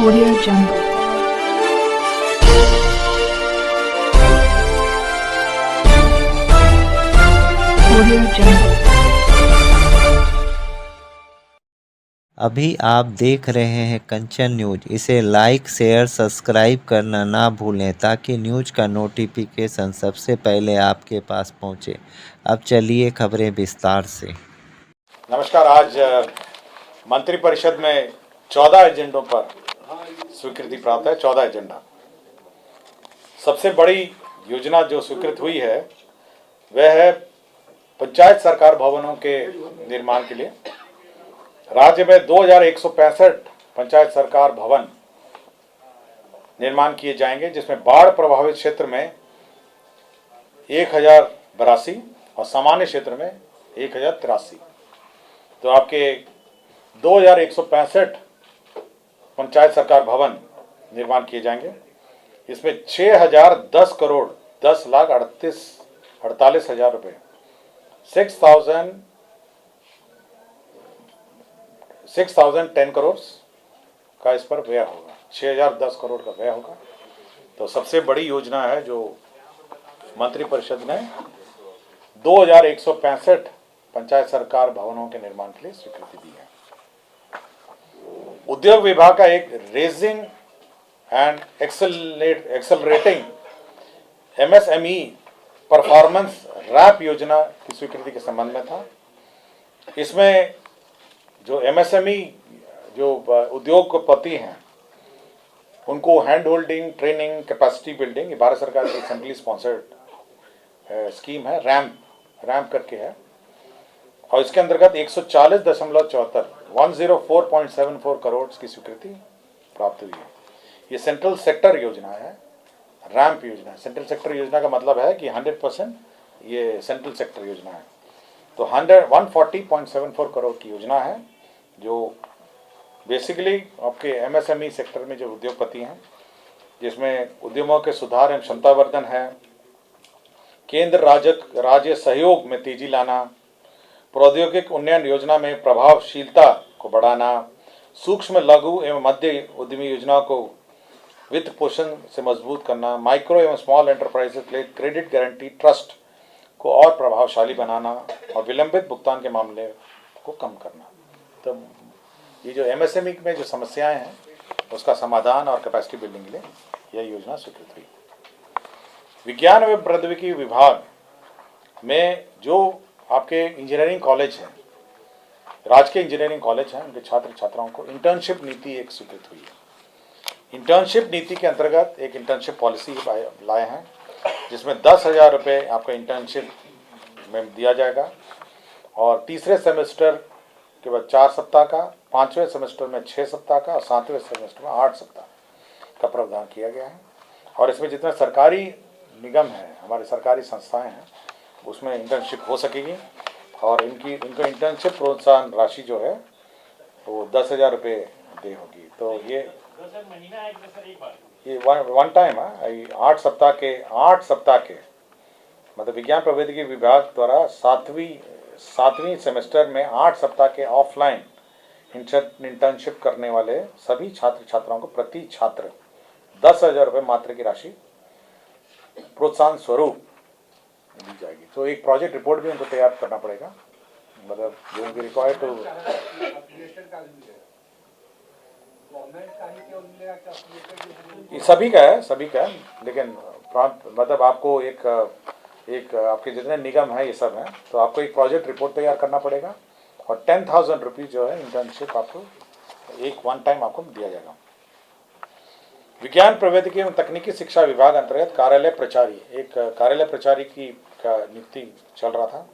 Audio Jungle. Audio Jungle. अभी आप देख रहे हैं कंचन न्यूज। इसे लाइक शेयर सब्सक्राइब करना ना भूलें ताकि न्यूज का नोटिफिकेशन सबसे पहले आपके पास पहुंचे। अब चलिए खबरें विस्तार से। नमस्कार। आज मंत्रिपरिषद में 14 एजेंडों पर स्वीकृति प्राप्त है। 14 एजेंडा। सबसे बड़ी योजना जो स्वीकृत हुई है वह है पंचायत सरकार भवनों के निर्माण के लिए। राज्य में 2165 पंचायत सरकार भवन निर्माण किए जाएंगे, जिसमें बाढ़ प्रभावित क्षेत्र में 1082 और सामान्य क्षेत्र में 1083। तो आपके 2165 पंचायत सरकार भवन निर्माण किए जाएंगे। इसमें 6010 करोड़ 10,48,000 रुपये 6,010 करोड़ का इस पर व्यय होगा। 6010 करोड़ का व्यय होगा। तो सबसे बड़ी योजना है जो मंत्रिपरिषद ने 2165 पंचायत सरकार भवनों के निर्माण के लिए स्वीकृति दी है। उद्योग विभाग का एक raising and accelerating MSME performance RAMP योजना की स्वीकृति के संबंध में था। इसमें जो MSME जो उद्योगपति हैं उनको hand holding training capacity building, ये भारत सरकार की सेंट्रली स्पॉन्सर्ड स्कीम है। रैम्प करके है और इसके अंतर्गत 104.74 करोड़ की स्वीकृति प्राप्त हुई है। ये सेंट्रल सेक्टर योजना है, रैम्प योजना। सेंट्रल सेक्टर योजना का मतलब है कि 100% ये सेंट्रल सेक्टर योजना है। तो 140.74 करोड़ की योजना है जो बेसिकली आपके MSME सेक्टर में जो उद्योगपति हैं, जिसमें उद्यमों के सुधार एवं क्षमतावर्धन है, केंद्र राज्य सहयोग में तेजी लाना, प्रौद्योगिक उन्नयन योजना में प्रभावशीलता को बढ़ाना, सूक्ष्म लघु एवं मध्य उद्यमी योजना को वित्त पोषण से मजबूत करना, माइक्रो एवं स्मॉल एंटरप्राइजेस के लिए क्रेडिट गारंटी ट्रस्ट को और प्रभावशाली बनाना और विलंबित भुगतान के मामले को कम करना। तो ये जो MSME में जो समस्याएं हैं उसका समाधान और कैपेसिटी बिल्डिंग के लिए यह योजना स्वीकृत हुई। विज्ञान एवं प्रौद्योगिकी विभाग में जो आपके इंजीनियरिंग कॉलेज हैं, राजकीय इंजीनियरिंग कॉलेज हैं, उनके छात्र छात्राओं को इंटर्नशिप नीति एक स्वीकृत हुई है। इंटर्नशिप नीति के अंतर्गत एक इंटर्नशिप पॉलिसी लाए हैं, जिसमें 10,000 रुपये आपको इंटर्नशिप में दिया जाएगा और तीसरे सेमेस्टर के बाद 4 सप्ताह का, 5वें सेमेस्टर में 6 सप्ताह का और 7वें सेमेस्टर में 8 सप्ताह का प्रावधान किया गया है। और इसमें जितने सरकारी निगम हैं, हमारे सरकारी संस्थाएं हैं, उसमें इंटर्नशिप हो सकेगी और इनको इंटर्नशिप प्रोत्साहन राशि जो है वो 10,000 रुपये दे होगी। तो ये वन टाइम है। 8 सप्ताह के मतलब विज्ञान प्रौद्योगिकी विभाग द्वारा सातवीं सेमेस्टर में 8 सप्ताह के ऑफलाइन इंटर्नशिप करने वाले सभी छात्र छात्राओं को प्रति छात्र 10,000 रुपये मात्र की राशि प्रोत्साहन स्वरूप दी जाएगी। तो एक प्रोजेक्ट रिपोर्ट भी उनको तैयार करना पड़ेगा, मतलब जो उनकी रिक्वायर्ड टू सभी का है, लेकिन मतलब आपको एक आपके जितने निगम है ये सब हैं, तो आपको एक प्रोजेक्ट रिपोर्ट तैयार करना पड़ेगा और 10,000 रुपीज जो है इंटर्नशिप आपको वन टाइम आपको दिया जाएगा। विज्ञान प्रौद्योगिकी एवं तकनीकी शिक्षा विभाग अंतर्गत कार्यालय प्रचारी की नियुक्ति चल रहा था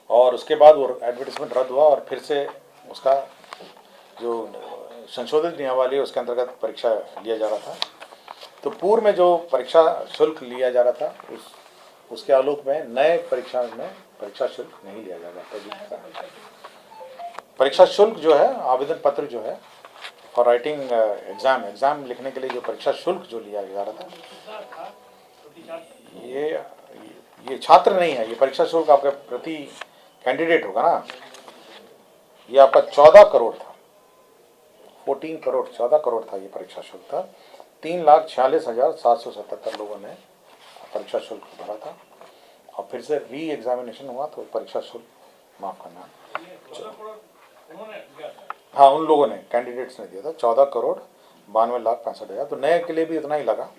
और उसके बाद वो एडवर्टाइजमेंट रद्द हुआ और फिर से उसका जो संशोधित नियमावली है उसके अंतर्गत परीक्षा लिया जा रहा था। तो पूर्व में जो परीक्षा शुल्क लिया जा रहा था उसके आलोक में नए परीक्षा में परीक्षा शुल्क नहीं लिया जा रहा था। परीक्षा शुल्क जो है, आवेदन पत्र जो है फॉर राइटिंग एग्जाम लिखने के लिए जो परीक्षा शुल्क जो लिया जा रहा था, ये छात्र नहीं है, ये परीक्षा शुल्क आपका प्रति कैंडिडेट होगा ना। ये आपका 14 करोड़ था, 14 करोड़ था ये परीक्षा शुल्क था। 3,46,777 लोगों ने परीक्षा शुल्क भरा था और फिर से री एग्जामिनेशन हुआ तो परीक्षा शुल्क माफ करना, हाँ उन लोगों ने कैंडिडेट्स ने दिया था 14,92,65,000। तो नए के लिए भी उतना ही लगा।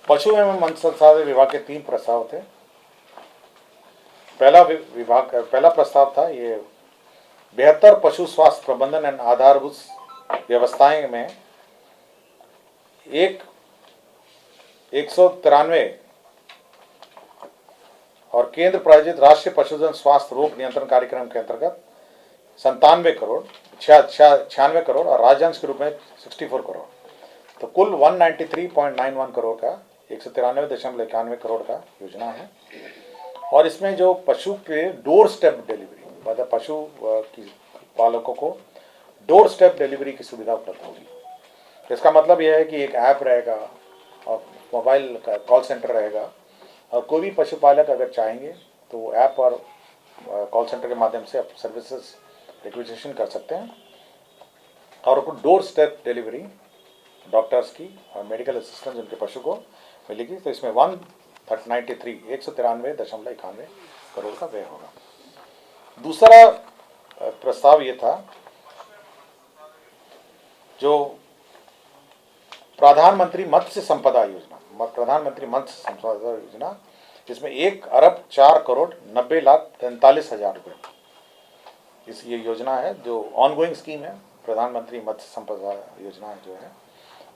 पशु एवं मत्स्य संसाधन विभाग के 3 प्रस्ताव थे। पहला प्रस्ताव था ये बेहतर पशु स्वास्थ्य प्रबंधन एवं आधारभूत व्यवस्थाएं में 193 और केंद्र प्रायोजित राष्ट्रीय पशुधन स्वास्थ्य रोग नियंत्रण कार्यक्रम के अंतर्गत 97 करोड़ 96 करोड़ और राज्यांश के रूप में 64 करोड़, तो कुल 193.91 करोड़ का 193.91 करोड़ का योजना है। और इसमें जो पशु के डोर स्टेप डिलीवरी, मतलब पशु की पालकों को डोर स्टेप डिलीवरी की सुविधा उपलब्ध होगी। तो इसका मतलब यह है कि एक ऐप रहेगा और मोबाइल का कॉल सेंटर रहेगा और कोई भी पशुपालक अगर चाहेंगे तो ऐप और कॉल सेंटर के माध्यम से आप सर्विसेज रिक्वेजिशन कर सकते हैं और उनको डोर स्टेप डिलीवरी डॉक्टर्स की और मेडिकल असिस्टेंस उनके पशु को मिलेगी। तो इसमें 193.91 करोड़ का व्यय होगा। दूसरा प्रस्ताव ये था जो प्रधानमंत्री मत्स्य संपदा योजना, जिसमें 1,04,04,90,43,000 रुपये इस ये योजना है जो ऑनगोइंग स्कीम है। प्रधानमंत्री मत्स्य संपदा योजना जो है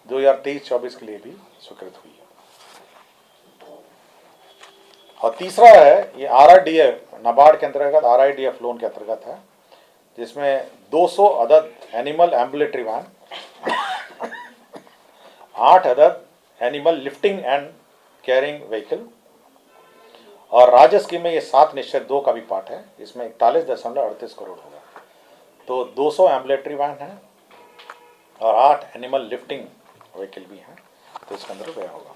2023-24 के लिए भी स्वीकृत हुई है। और तीसरा है ये RIDF, नाबार्ड के अंतर्गत RIDF लोन के अंतर्गत है, जिसमें 200 अदद एनिमल एम्बुलेटरी वैन, 8 अदद animal lifting and carrying vehicle और राज्य स्कीम में ये 7/2 का भी पार्ट है। इसमें 41.38 करोड़ होगा। तो 200 एम्बुलेटरी वैन है और 8 एनिमल लिफ्टिंग व्हीकल भी है, तो इसके अंदर व्यय होगा।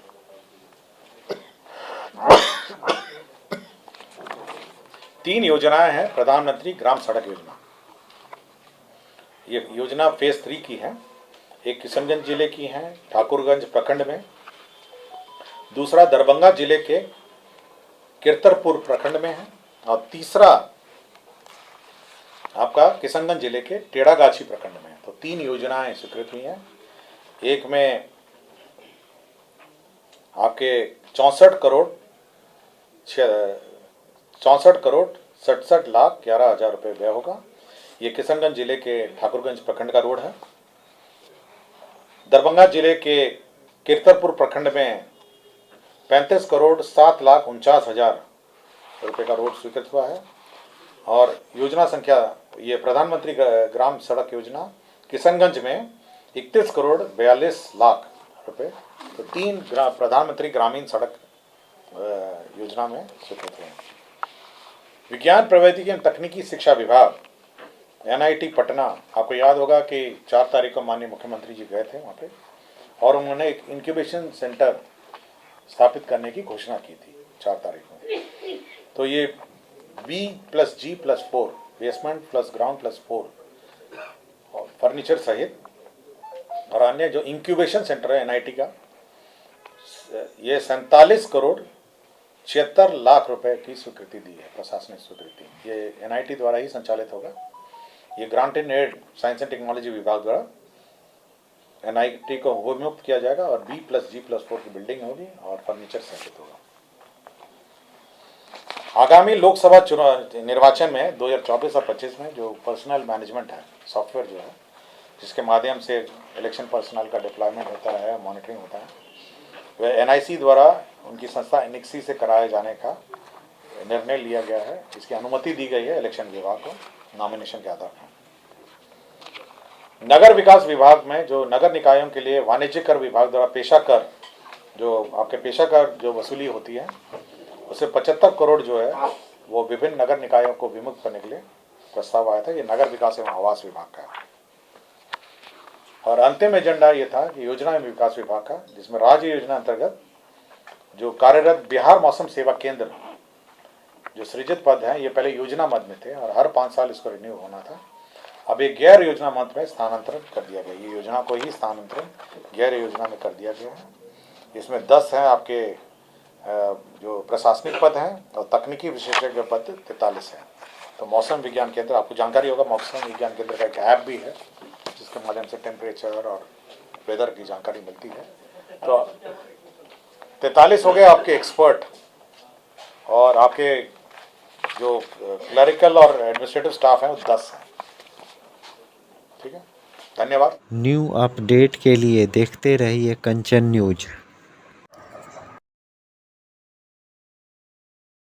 3 योजनाएं हैं प्रधानमंत्री ग्राम सड़क योजना। ये योजना फेज 3 की है। एक किशनगंज जिले की है ठाकुरगंज प्रखंड में, दूसरा दरभंगा जिले के किरतरपुर प्रखंड में है और तीसरा आपका किशनगंज जिले के टेढ़ागाछी प्रखंड में है। तो 3 योजनाएं स्वीकृत हुई हैं। एक में आपके 64,67,11,000 रुपये व्यय होगा। ये किशनगंज जिले के ठाकुरगंज प्रखंड का रोड है। दरभंगा जिले के किरतरपुर प्रखंड में 35,07,49,000 रुपये का रोड स्वीकृत हुआ है। और योजना संख्या ये प्रधानमंत्री ग्राम सड़क योजना किशनगंज में 31,42,00,000 रुपये, तो 3 प्रधानमंत्री ग्रामीण सड़क योजना में स्वीकृत हुए। विज्ञान प्रौद्योगिकी एवं तकनीकी शिक्षा विभाग NIT पटना, आपको याद होगा कि 4 तारीख को माननीय मुख्यमंत्री जी गए थे वहाँ पे और उन्होंने एक इंक्यूबेशन सेंटर स्थापित करने की घोषणा की थी 4 तारीख को। तो ये B+G+4 basement plus ground plus 4 और फर्नीचर सहित और अन्य जो इंक्यूबेशन सेंटर है NIT का, ये 47,76,00,000 रुपए की स्वीकृति दी है, प्रशासनिक स्वीकृति। ये NIT द्वारा ही संचालित होगा। ये grant in aid science and technology विभाग द्वारा NIT को विमुक्त किया जाएगा और B+G+4 की बिल्डिंग होगी और फर्नीचर सहित होगा। आगामी लोकसभा चुनाव निर्वाचन में 2024 और 25 में जो पर्सनल मैनेजमेंट है सॉफ्टवेयर जो है, जिसके माध्यम से इलेक्शन पर्सनल का डिप्लॉयमेंट होता है, मॉनिटरिंग होता है, वह NIC द्वारा उनकी संस्था NICSI से कराए जाने का निर्णय लिया गया है। इसकी अनुमति दी गई है इलेक्शन विभाग को नॉमिनेशन के आधार पर। नगर विकास विभाग में जो नगर निकायों के लिए वाणिज्य कर विभाग द्वारा पेशा कर, जो आपके पेशा कर जो वसूली होती है, उसे 75 करोड़ जो है वो विभिन्न नगर निकायों को विमुक्त करने के लिए प्रस्ताव आया था। ये नगर विकास एवं आवास विभाग का है। और अंतिम एजेंडा ये था कि योजना एवं विकास विभाग का, जिसमें राज्य योजना अंतर्गत जो कार्यरत बिहार मौसम सेवा केंद्र जो सृजित पद हैं ये पहले योजना मद में थे और हर 5 साल इसको रिन्यू होना था। अब एक गैर योजना मद में स्थानांतरण कर दिया गया, ये योजना को ही स्थानांतरण गैर योजना में कर दिया गया है। इसमें 10 हैं आपके जो प्रशासनिक पद हैं और तकनीकी विशेषज्ञ पद 43 हैं। तो मौसम विज्ञान केंद्र, आपको जानकारी होगा मौसम विज्ञान केंद्र का एक ऐप भी है जिसके माध्यम से टेम्परेचर और वेदर की जानकारी मिलती है। तो 43 हो गए आपके एक्सपर्ट और आपके जो क्लरिकल और एडमिनिस्ट्रेटिव स्टाफ हैं वो 10 हैं। ठीक है, धन्यवाद। न्यू अपडेट के लिए देखते रहिए कंचन न्यूज।